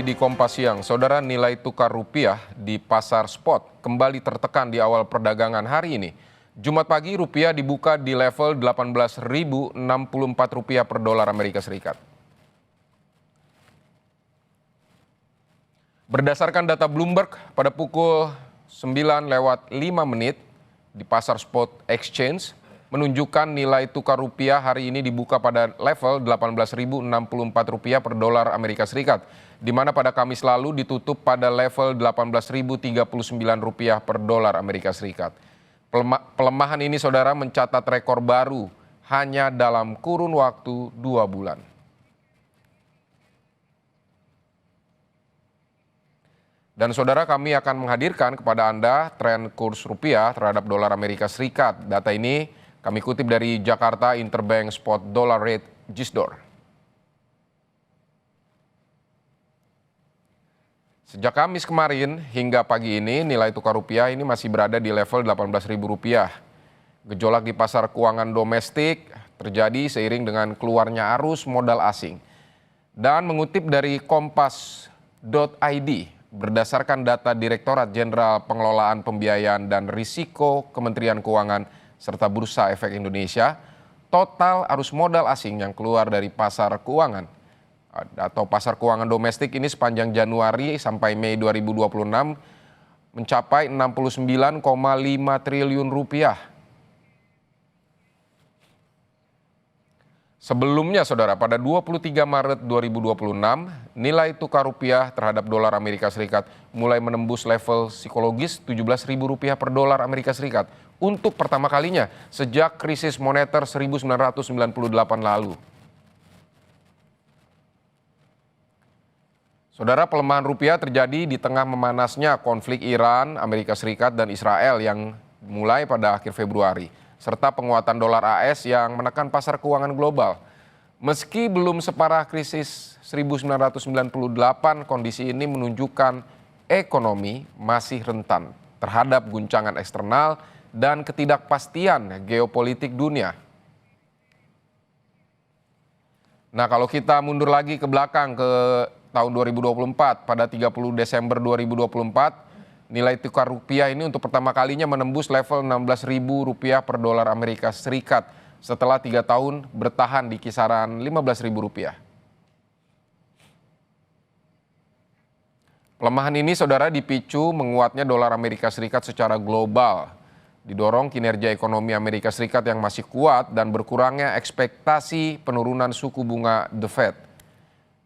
kembali di Kompas Siang. Saudara, nilai tukar rupiah di pasar spot kembali tertekan di awal perdagangan hari ini. Jumat pagi rupiah dibuka di level Rp18.064 per dolar Amerika Serikat. Berdasarkan data Bloomberg, pada pukul 9:05 di pasar spot exchange menunjukkan nilai tukar rupiah hari ini dibuka pada level Rp18.064 per dolar Amerika Serikat, di mana pada Kamis lalu ditutup pada level Rp18.039 per dolar Amerika Serikat. Pelemahan ini, saudara, mencatat rekor baru hanya dalam kurun waktu 2 bulan. Dan saudara, kami akan menghadirkan kepada Anda tren kurs rupiah terhadap dolar Amerika Serikat. Data ini kami kutip dari Jakarta Interbank Spot Dollar Rate JISDOR. Sejak Kamis kemarin hingga pagi ini nilai tukar rupiah ini masih berada di level Rp18.000. Gejolak di pasar keuangan domestik terjadi seiring dengan keluarnya arus modal asing. Dan mengutip dari kompas.id, berdasarkan data Direktorat Jenderal Pengelolaan Pembiayaan dan Risiko Kementerian Keuangan serta Bursa Efek Indonesia, total arus modal asing yang keluar dari pasar keuangan atau pasar keuangan domestik ini sepanjang Januari sampai Mei 2026 mencapai Rp69,5 triliun. Sebelumnya, saudara, pada 23 Maret 2026, nilai tukar rupiah terhadap dolar Amerika Serikat mulai menembus level psikologis Rp17.000 per dolar Amerika Serikat untuk pertama kalinya sejak krisis moneter 1998 lalu. Saudara, pelemahan rupiah terjadi di tengah memanasnya konflik Iran, Amerika Serikat, dan Israel yang mulai pada akhir Februari, serta penguatan dolar AS yang menekan pasar keuangan global. Meski belum separah krisis 1998, kondisi ini menunjukkan ekonomi masih rentan terhadap guncangan eksternal dan ketidakpastian geopolitik dunia. Nah, kalau kita mundur lagi ke belakang ke tahun 2024, pada 30 Desember 2024, nilai tukar rupiah ini untuk pertama kalinya menembus level Rp16.000 per dolar Amerika Serikat setelah 3 tahun bertahan di kisaran Rp15.000. Pelemahan ini, saudara, dipicu menguatnya dolar Amerika Serikat secara global, didorong kinerja ekonomi Amerika Serikat yang masih kuat dan berkurangnya ekspektasi penurunan suku bunga The Fed.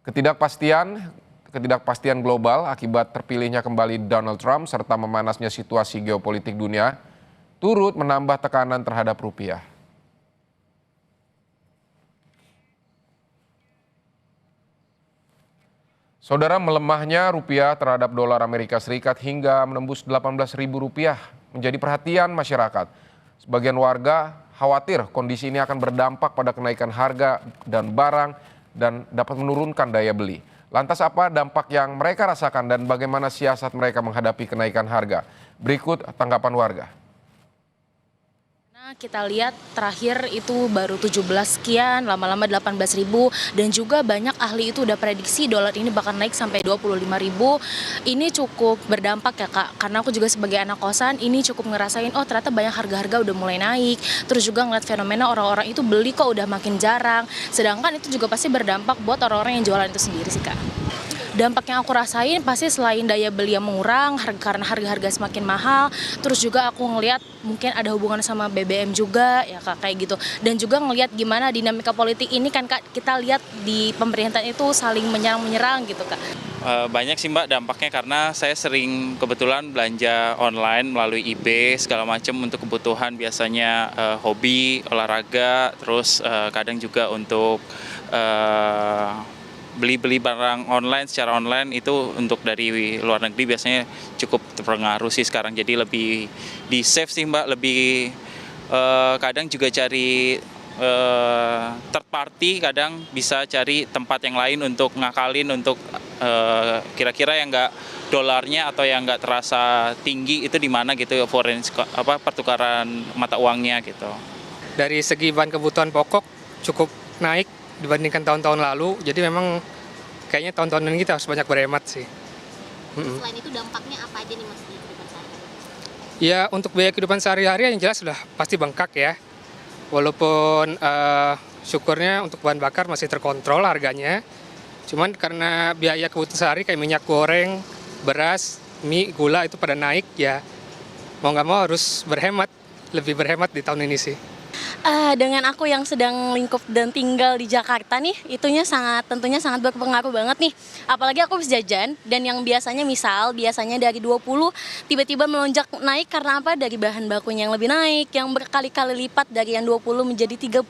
Ketidakpastian global akibat terpilihnya kembali Donald Trump serta memanasnya situasi geopolitik dunia turut menambah tekanan terhadap rupiah. Saudara, melemahnya rupiah terhadap dolar Amerika Serikat hingga menembus Rp18.000 menjadi perhatian masyarakat. Sebagian warga khawatir kondisi ini akan berdampak pada kenaikan harga dan barang dan dapat menurunkan daya beli. Lantas apa dampak yang mereka rasakan dan bagaimana siasat mereka menghadapi kenaikan harga? Berikut tanggapan warga. Kita lihat terakhir itu baru 17 sekian, lama-lama 18.000, dan juga banyak ahli itu udah prediksi dolar ini bakal naik sampai 25.000. Ini cukup berdampak ya, Kak, karena aku juga sebagai anak kosan ini cukup ngerasain, oh ternyata banyak harga-harga udah mulai naik, terus juga ngeliat fenomena orang-orang itu beli kok udah makin jarang, sedangkan itu juga pasti berdampak buat orang-orang yang jualan itu sendiri sih, Kak. Dampak yang aku rasain pasti selain daya beli yang mengurang karena harga-harga semakin mahal, terus juga aku ngelihat mungkin ada hubungan sama BBM juga ya, Kak, kayak gitu. Dan juga ngelihat gimana dinamika politik ini kan, Kak, kita lihat di pemerintahan itu saling menyerang-menyerang gitu, Kak. Banyak sih, Mbak, dampaknya karena saya sering kebetulan belanja online melalui eBay segala macam untuk kebutuhan biasanya hobi, olahraga, terus kadang juga untuk beli barang online secara online itu untuk dari luar negeri biasanya cukup terpengaruh sih sekarang. Jadi lebih di save sih, Mbak, lebih kadang juga cari third party, kadang bisa cari tempat yang lain untuk ngakalin untuk kira-kira yang nggak dolarnya atau yang nggak terasa tinggi itu di mana gitu, foreign pertukaran mata uangnya gitu. Dari segi bahan kebutuhan pokok cukup naik dibandingkan tahun-tahun lalu, jadi memang kayaknya tahun-tahun ini kita harus banyak berhemat sih. Selain itu dampaknya apa aja nih Mas di kehidupan sehari-hari? Ya untuk biaya kehidupan sehari-hari yang jelas sudah pasti bengkak ya. Walaupun syukurnya untuk bahan bakar masih terkontrol harganya. Cuman karena biaya kebutuhan sehari kayak minyak goreng, beras, mie, gula itu pada naik ya. Mau nggak mau harus berhemat, lebih berhemat di tahun ini sih. Dengan aku yang sedang lingkup dan tinggal di Jakarta nih, tentunya sangat berpengaruh banget nih. Apalagi aku habis jajan dan yang biasanya dari 20 tiba-tiba melonjak naik karena apa? Dari bahan bakunya yang lebih naik, yang berkali-kali lipat dari yang 20 menjadi 30.000.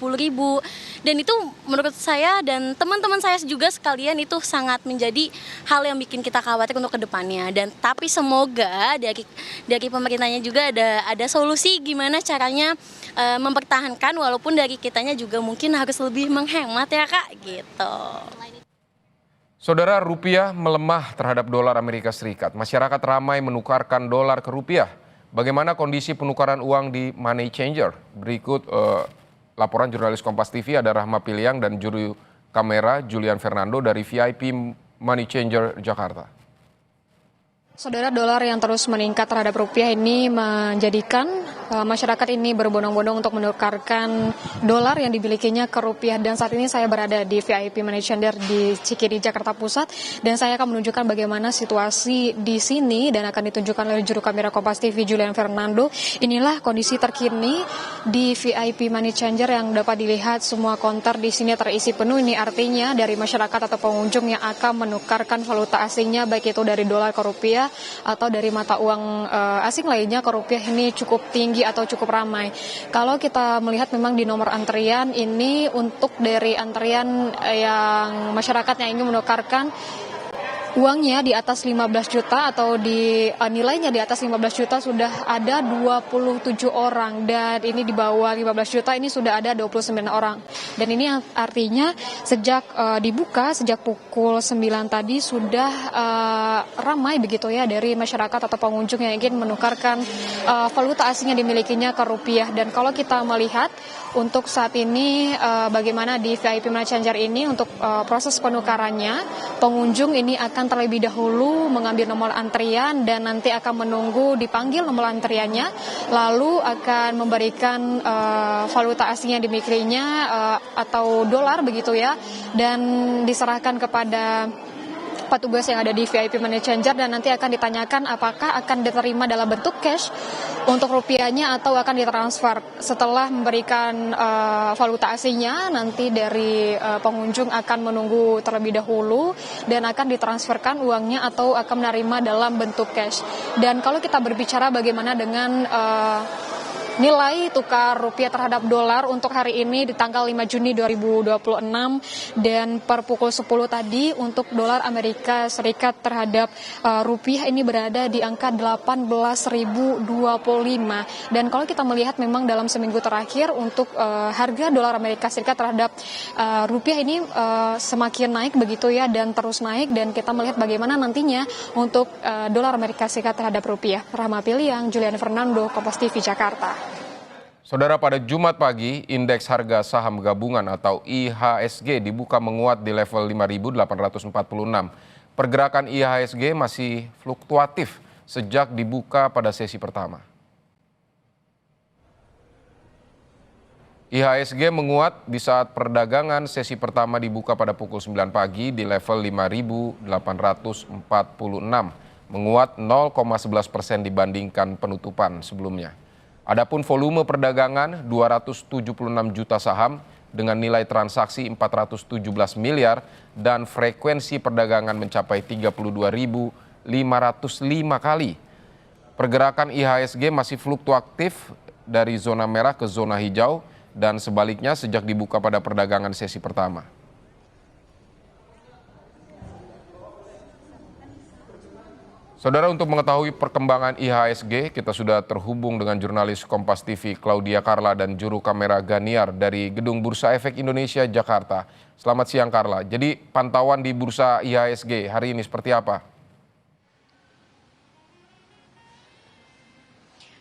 Dan itu menurut saya dan teman-teman saya juga sekalian itu sangat menjadi hal yang bikin kita khawatir untuk kedepannya. Dan tapi semoga dari pemerintahnya juga ada solusi gimana caranya mempertahankan walaupun dari kitanya juga mungkin harus lebih menghemat ya Kak gitu. Saudara, rupiah melemah terhadap dolar Amerika Serikat. Masyarakat ramai menukarkan dolar ke rupiah. Bagaimana kondisi penukaran uang di Money Changer? Berikut laporan jurnalis Kompas TV ada Rahma Piliang dan juru kamera Julian Fernando dari VIP Money Changer Jakarta. Saudara, dolar yang terus meningkat terhadap rupiah ini menjadikan masyarakat ini berbondong-bondong untuk menukarkan dolar yang dimilikinya ke rupiah. Dan saat ini saya berada di VIP Money Changer di Cikini, Jakarta Pusat. Dan saya akan menunjukkan bagaimana situasi di sini dan akan ditunjukkan oleh juru kamera Kompas TV Julian Fernando. Inilah kondisi terkini di VIP Money Changer yang dapat dilihat semua konter di sini terisi penuh. Ini artinya dari masyarakat atau pengunjung yang akan menukarkan valuta asingnya baik itu dari dolar ke rupiah atau dari mata uang asing lainnya ke rupiah ini cukup tinggi atau cukup ramai. Kalau kita melihat memang di nomor antrian ini untuk dari antrian yang masyarakat yang ingin menukarkan uangnya di atas 15 juta atau di nilainya di atas 15 juta sudah ada 27 orang dan ini di bawah 15 juta ini sudah ada 29 orang. Dan ini artinya sejak dibuka sejak pukul 9 tadi sudah ramai begitu ya dari masyarakat atau pengunjung yang ingin menukarkan valuta asing yang dimilikinya ke rupiah. Dan kalau kita melihat untuk saat ini bagaimana di VIP Money Changer ini untuk proses penukarannya, pengunjung ini akan terlebih dahulu mengambil nomor antrian dan nanti akan menunggu dipanggil nomor antriannya, lalu akan memberikan valuta asing yang dimilikinya atau dolar begitu ya, dan diserahkan kepada petugas yang ada di VIP Money Changer dan nanti akan ditanyakan apakah akan diterima dalam bentuk cash untuk rupiahnya atau akan ditransfer. Setelah memberikan valuta asingnya, nanti dari pengunjung akan menunggu terlebih dahulu dan akan ditransferkan uangnya atau akan menerima dalam bentuk cash. Dan kalau kita berbicara bagaimana dengan nilai tukar rupiah terhadap dolar untuk hari ini di tanggal 5 Juni 2026 dan per pukul 10 tadi untuk dolar Amerika Serikat terhadap rupiah ini berada di angka 18.025. Dan kalau kita melihat memang dalam seminggu terakhir untuk harga dolar Amerika Serikat terhadap rupiah ini semakin naik begitu ya dan terus naik, dan kita melihat bagaimana nantinya untuk dolar Amerika Serikat terhadap rupiah. Rahma Piliang, Julian Fernando, Kompas TV Jakarta. Saudara, pada Jumat pagi, indeks harga saham gabungan atau IHSG dibuka menguat di level 5.846. Pergerakan IHSG masih fluktuatif sejak dibuka pada sesi pertama. IHSG menguat di saat perdagangan sesi pertama dibuka pada pukul 9 pagi di level 5.846, menguat 0,11% dibandingkan penutupan sebelumnya. Adapun volume perdagangan 276 juta saham dengan nilai transaksi 417 miliar dan frekuensi perdagangan mencapai 32.505 kali. Pergerakan IHSG masih fluktuatif dari zona merah ke zona hijau dan sebaliknya sejak dibuka pada perdagangan sesi pertama. Saudara, untuk mengetahui perkembangan IHSG, kita sudah terhubung dengan jurnalis Kompas TV Claudia Carla dan juru kamera Ganiar dari Gedung Bursa Efek Indonesia, Jakarta. Selamat siang, Carla. Jadi pantauan di Bursa IHSG hari ini seperti apa?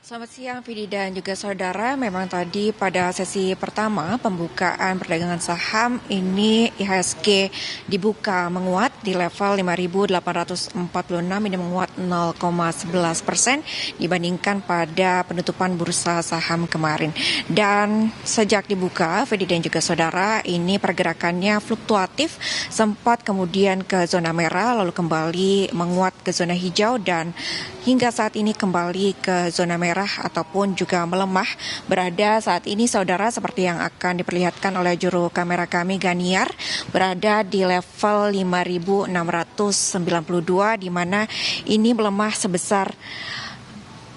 Selamat siang Vidi dan juga saudara. Memang tadi pada sesi pertama pembukaan perdagangan saham ini IHSG dibuka menguat di level 5.846, ini menguat 0,11% dibandingkan pada penutupan bursa saham kemarin. Dan sejak dibuka Vidi dan juga saudara, ini pergerakannya fluktuatif, sempat kemudian ke zona merah lalu kembali menguat ke zona hijau dan hingga saat ini kembali ke zona merah ataupun juga melemah. Berada saat ini saudara seperti yang akan diperlihatkan oleh juru kamera kami Ganiar, berada di level 5.692 di mana ini melemah sebesar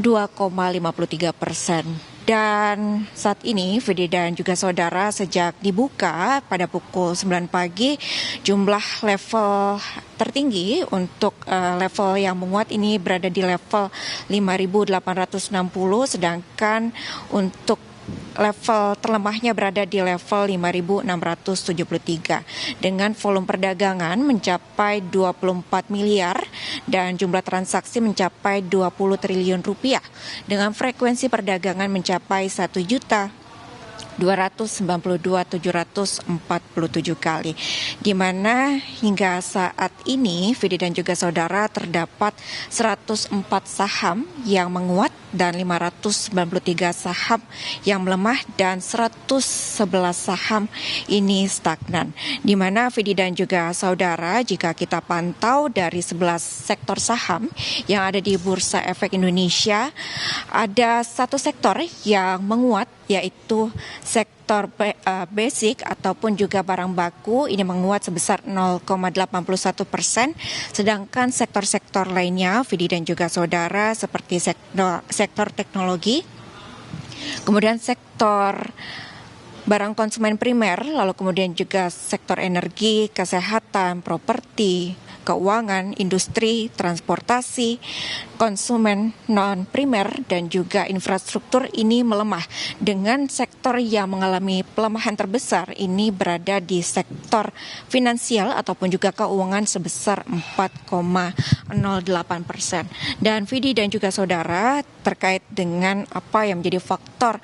2,53%. Dan saat ini Vidi dan juga saudara sejak dibuka pada pukul 9 pagi jumlah level tertinggi untuk level yang menguat ini berada di level 5.860, sedangkan untuk level terlemahnya berada di level 5.673 dengan volume perdagangan mencapai 24 miliar dan jumlah transaksi mencapai 20 triliun rupiah dengan frekuensi perdagangan mencapai 1.292.747 kali, di mana hingga saat ini Vidi dan juga saudara terdapat 104 saham yang menguat dan 593 saham yang melemah dan 111 saham ini stagnan. Di mana Vidi dan juga saudara, jika kita pantau dari 11 sektor saham yang ada di Bursa Efek Indonesia, ada satu sektor yang menguat, yaitu sektor basic ataupun juga barang baku, ini menguat sebesar 0,81%, sedangkan sektor-sektor lainnya Vidi dan juga saudara seperti sektor teknologi, kemudian sektor barang konsumen primer, lalu kemudian juga sektor energi, kesehatan, properti, keuangan, industri, transportasi, konsumen non-primer, dan juga infrastruktur ini melemah. Dengan sektor yang mengalami pelemahan terbesar ini berada di sektor finansial ataupun juga keuangan sebesar 4,08%. Dan Vidi dan juga saudara, terkait dengan apa yang menjadi faktor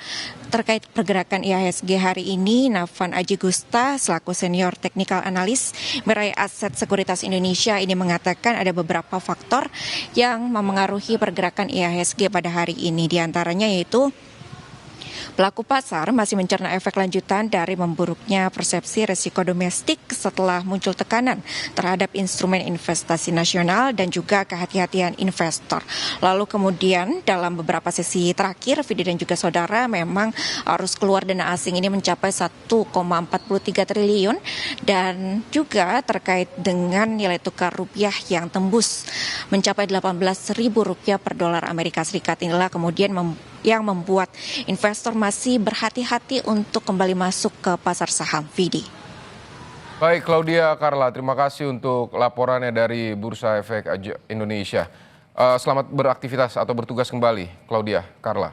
terkait pergerakan IHSG hari ini, Nafan Aji Gusta selaku senior technical analis Mirae Aset Sekuritas Indonesia ini mengatakan ada beberapa faktor yang memengaruhi pergerakan IHSG pada hari ini. Di antaranya yaitu pelaku pasar masih mencerna efek lanjutan dari memburuknya persepsi risiko domestik setelah muncul tekanan terhadap instrumen investasi nasional dan juga kehati-hatian investor. Lalu kemudian dalam beberapa sesi terakhir, Vidi dan juga saudara, memang arus keluar dana asing ini mencapai 1,43 triliun dan juga terkait dengan nilai tukar rupiah yang tembus mencapai Rp18.000 per dolar Amerika Serikat. Inilah kemudian yang membuat investor masih berhati-hati untuk kembali masuk ke pasar saham. Vidi. Baik, Claudia Carla, terima kasih untuk laporannya dari Bursa Efek Indonesia. Selamat beraktivitas atau bertugas kembali, Claudia Carla.